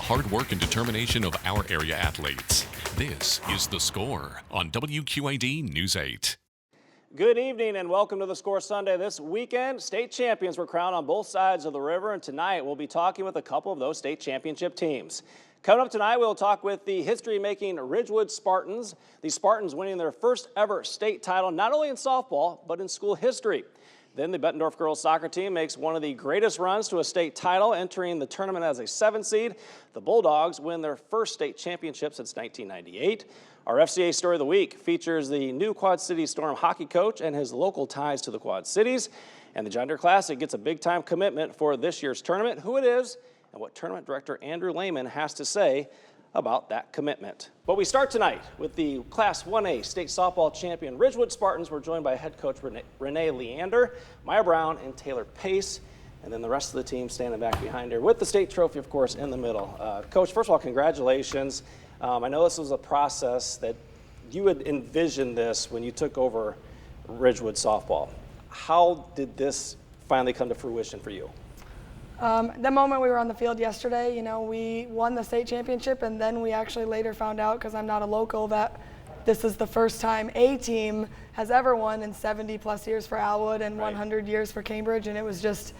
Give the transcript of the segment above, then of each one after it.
hard work and determination of our area athletes. This is The Score on WQAD News 8. Good evening and welcome to The Score Sunday. This weekend, state champions were crowned on both sides of the river, and tonight we'll be talking with a couple of those state championship teams. Coming up tonight, we'll talk with the history-making Ridgewood Spartans. The Spartans winning their first ever state title, not only in softball, but in school history. Then the Bettendorf girls soccer team makes one of the greatest runs to a state title, entering the tournament as a 7 seed. The Bulldogs win their first state championship since 1998. Our FCA Story of the Week features the new Quad Cities Storm hockey coach and his local ties to the Quad Cities. And the John Deere Classic gets a big-time commitment for this year's tournament, who it is, and what tournament director Andrew Lehman has to say about that commitment. But we start tonight with the Class 1A state softball champion Ridgewood Spartans. We're joined by head coach Renee Leander, Maya Brown, and Taylor Pace, and then the rest of the team standing back behind her with the state trophy, of course, in the middle. Coach, first of all, congratulations. I know this was a process that you had envisioned this when you took over Ridgewood Softball. How did this finally come to fruition for you? The moment we were on the field yesterday, we won the state championship, and then we actually later found out, because I'm not a local, that this is the first time a team has ever won in 70 plus years for Alwood and 100 years for Cambridge, and it was just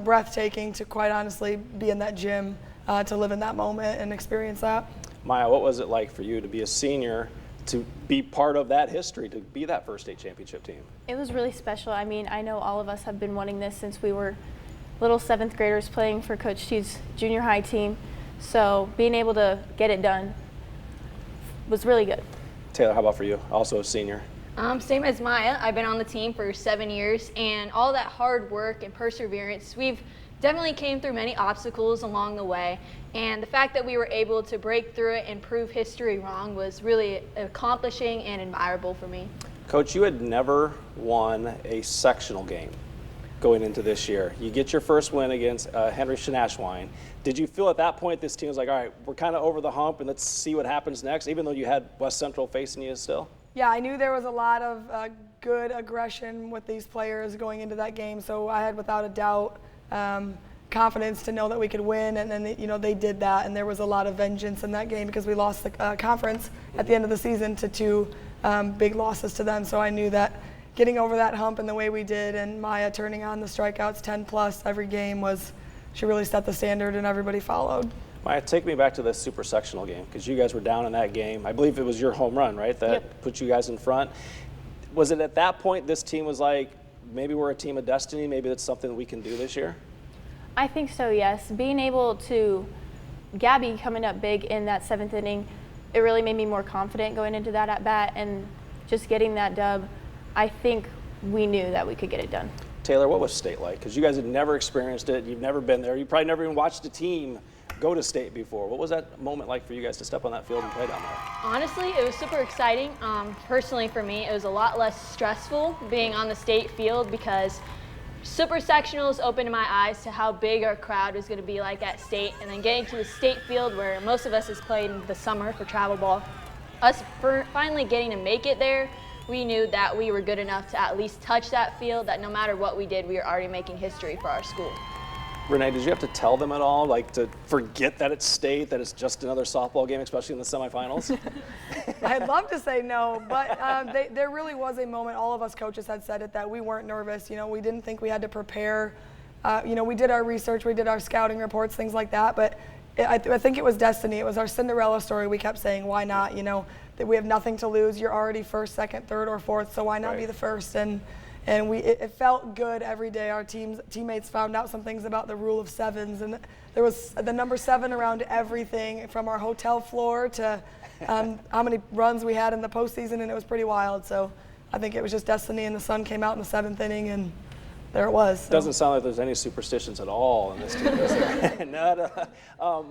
breathtaking to quite honestly be in that gym, to live in that moment and experience that. Maya, what was it like for you to be a senior, to be part of that history, to be that first state championship team? It was really special. I mean, I know all of us have been wanting this since we were little 7th graders playing for Coach T's junior high team. So being able to get it done was really good. Taylor, how about for you? Also a senior. Same as Maya. I've been on the team for 7 years, and all that hard work and perseverance, we've definitely came through many obstacles along the way, and the fact that we were able to break through it and prove history wrong was really accomplishing and admirable for me. Coach, you had never won a sectional game going into this year. You get your first win against Henry Shanashwine. Did you feel at that point this team was like, all right, we're kind of over the hump and let's see what happens next, even though you had West Central facing you still? Yeah, I knew there was a lot of good aggression with these players going into that game, so I had without a doubt confidence to know that we could win, and then they did that, and there was a lot of vengeance in that game because we lost the conference at the end of the season to 2 big losses to them, so I knew that getting over that hump in the way we did, and Maya turning on the strikeouts 10 plus every game, she really set the standard and everybody followed. Maya, take me back to the super sectional game, because you guys were down in that game. I believe it was your home run, right, that put you guys in front. Was it at that point this team was like, maybe we're a team of destiny, maybe that's something we can do this year? I think so, yes. Being able to, Gabby coming up big in that 7th inning, it really made me more confident going into that at bat, and just getting that dub, I think we knew that we could get it done. Taylor, what was state like? Because you guys had never experienced it, you've never been there, you probably never even watched a team go to state before. What was that moment like for you guys to step on that field and play down there? Honestly, it was super exciting. Personally for me, it was a lot less stressful being on the state field because super sectionals opened my eyes to how big our crowd was going to be like at state, and then getting to the state field where most of us has played in the summer for travel ball. Us finally getting to make it there, we knew that we were good enough to at least touch that field, that no matter what we did, we were already making history for our school. Renee, did you have to tell them at all, like to forget that it's state, that it's just another softball game, especially in the semifinals? I'd love to say no, but there really was a moment, all of us coaches had said it, that we weren't nervous. We didn't think we had to prepare. We did our research, we did our scouting reports, things like that, but I think it was destiny. It was our Cinderella story. We kept saying, why not? That we have nothing to lose. You're already 1st, 2nd, 3rd, or 4th, so why not be the first? And it felt good every day. Our teammates found out some things about the rule of 7s, and there was the number 7 around everything, from our hotel floor to how many runs we had in the postseason, and it was pretty wild. So I think it was just destiny, and the sun came out in the 7th inning, and there it was. So. Doesn't sound like there's any superstitions at all in this team, does there?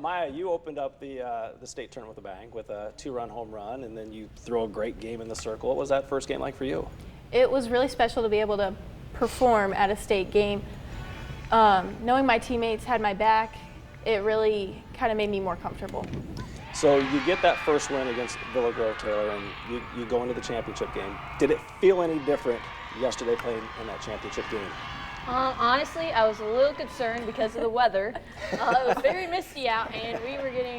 Maya, you opened up the state tournament with a bang with a 2-run home run, and then you throw a great game in the circle. What was that first game like for you? It was really special to be able to perform at a state game. Knowing my teammates had my back, it really kind of made me more comfortable. So you get that first win against Villa Grove, Taylor, and you go into the championship game. Did it feel any different yesterday playing in that championship game? Honestly, I was a little concerned because of the weather. It was very misty out, and we were getting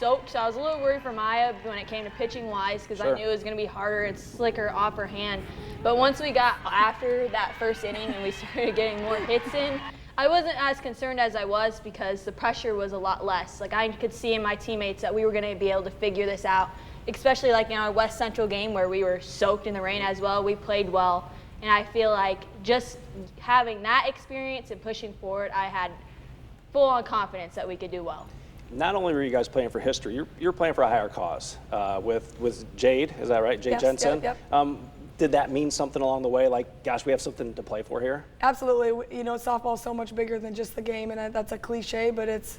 soaked, so I was a little worried for Maya when it came to pitching-wise because I knew it was going to be harder and slicker off her hand. But once we got after that first inning and we started getting more hits in, I wasn't as concerned as I was because the pressure was a lot less. Like I could see in my teammates that we were going to be able to figure this out, especially like in our West Central game where we were soaked in the rain as well. We played well, and I feel like just having that experience and pushing forward, I had full-on confidence that we could do well. Not only were you guys playing for history, you're playing for a higher cause with Jade, is that right? Jade Yes, Jensen? yep. Did that mean something along the way? Like, gosh, we have something to play for here? Absolutely. You know, softball is so much bigger than just the game, and that's a cliche, but it's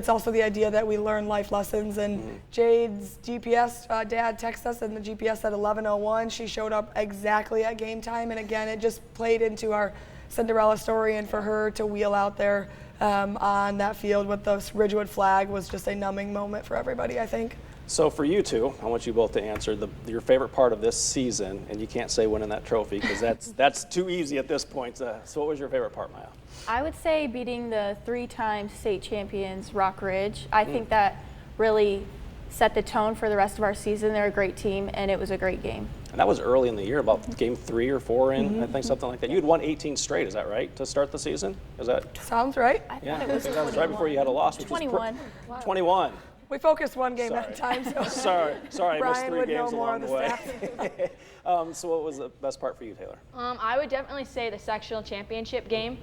also the idea that we learn life lessons. And Jade's GPS dad texted us, and the GPS said 11:01. She showed up exactly at game time, and again, it just played into our Cinderella story, and for her to wheel out there on that field with the Ridgewood flag was just a numbing moment for everybody, I think. So for you two, I want you both to answer your favorite part of this season, and you can't say winning that trophy because that's too easy at this point. So what was your favorite part, Maya? I would say beating the 3-time state champions, Rock Ridge. I think that really set the tone for the rest of our season. They're a great team, and it was a great game. And that was early in the year, about game 3 or 4 in, I think, something like that. You had won 18 straight, is that right, to start the season? Is that? Sounds right. I thought it was that was right before you had a loss, which 21. was 21. We focused one game at a time. So Sorry, I missed Brian 3 would know games more along of the way. stats. So what was the best part for you, Taylor? I would definitely say the sectional championship game.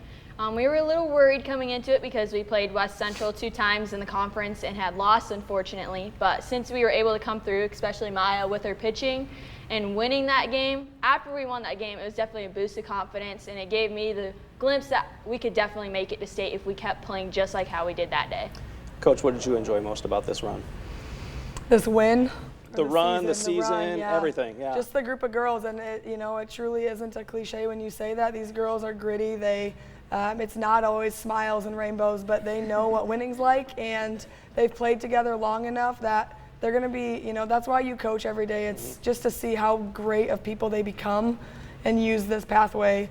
We were a little worried coming into it because we played West Central 2 times in the conference and had lost, unfortunately. But since we were able to come through, especially Maya with her pitching and winning that game, after we won that game, it was definitely a boost of confidence, and it gave me the glimpse that we could definitely make it to state if we kept playing just like how we did that day. Coach, what did you enjoy most about this run? This win. The season, yeah. everything, yeah. Just the group of girls, and it truly isn't a cliche when you say that. These girls are gritty. It's not always smiles and rainbows, but they know what winning's like, and they've played together long enough that they're going to be, that's why you coach every day. It's just to see how great of people they become and use this pathway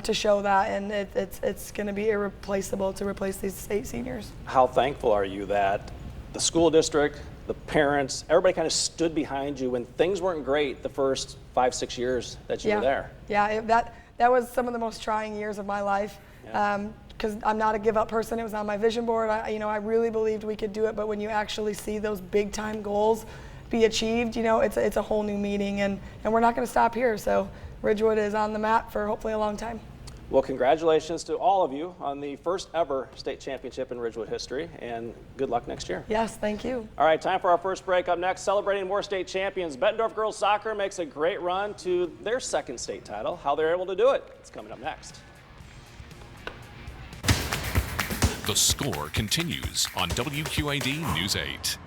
to show that, and it's going to be irreplaceable to replace these state seniors. How thankful are you that the school district, the parents, everybody kind of stood behind you when things weren't great the first 5-6 years that you were there? Yeah, that was some of the most trying years of my life. Because I'm not a give-up person. It was on my vision board. I really believed we could do it, but when you actually see those big-time goals be achieved, it's a whole new meaning, and we're not going to stop here. So Ridgewood is on the map for hopefully a long time. Well, congratulations to all of you on the first ever state championship in Ridgewood history, and good luck next year. Yes, thank you. All right, time for our first break. Up next, celebrating more state champions. Bettendorf girls soccer makes a great run to their 2nd state title. How they're able to do it, it's coming up next. The Score continues on WQAD News 8.